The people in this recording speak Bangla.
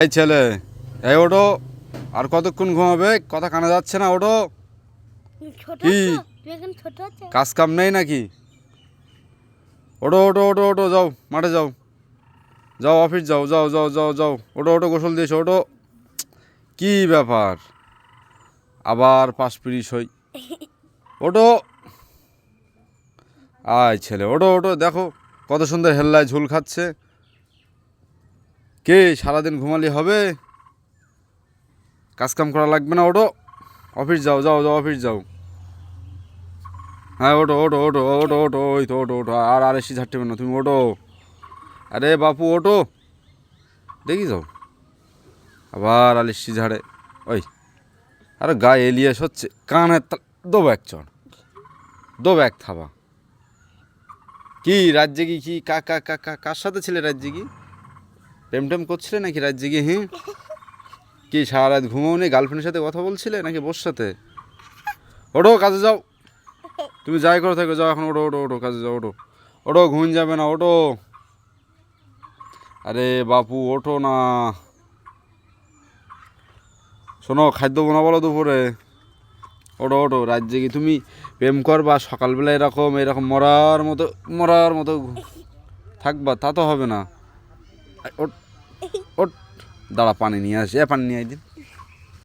এই ছেলে, এই ওঠো। আর কতক্ষণ ঘুমাবে? কথা কানে যাচ্ছে না, ওঠো। কি কাজ কাম নেই নাকি? ওঠো ওঠো ওঠো ওঠো, যাও মাঠে যাও, যাও অফিস যাও, যাও যাও যাও যাও, ওঠো ওঠো, গোসল দিয়েছো, ওঠো। কি ব্যাপার, আবার পাশ পিরিস হই? ওঠো। আয় ছেলে, ওঠো ওঠো, দেখো কত সুন্দর হেল্লায় ঝুল খাচ্ছে। কে সারাদিন ঘুমালি হবে? কাজ কাম করা লাগবে না, ওঠো। অফিস যাও, যাও যাও, অফিস যাও। হ্যাঁ ওঠো ওঠো ওঠো ওঠো ওঠো, ওই তো ওঠো ওঠো, আর এসি ঝাড়তে না তুমি, ওঠো। আরে বাপু ওঠো, দেখি যাও, আবার আলিসি ঝাড়ে। ওই, আরে গায়ে এলিয়াস হচ্ছে, কানে দো ব্যাগ চড়, দো ব্যাগ থাবা। কি রাজ্যে কি কার সাথে ছিলে? রাজ্যে কি প্রেম টেম করছিলে নাকি রাজ্যে কি? হ্যাঁ, কি সারা রাত ঘুমাও নেই? গার্লফ্রেন্ডের সাথে কথা বলছিলে নাকি বোর সাথে? ওঠো কাজে যাও, তুমি যাই করে থাকো যাও, এখন ওঠো ওঠো ওঠো, কাজে যাও, ওঠো ওঠো, ঘুম যাবে না, ওঠো। আরে বাপু ওঠো না, শোনো খাদ্য বানাবো দুপুরে, ওঠো ওঠো। রাজ্যে কি তুমি প্রেম করবা সকালবেলা এরকম এরকম মরার মতো থাকবা? তা তো হবে না। ওঠ ওঠ, দাঁড়া পানি নিয়ে আসি, পানি নিয়ে আই দিন।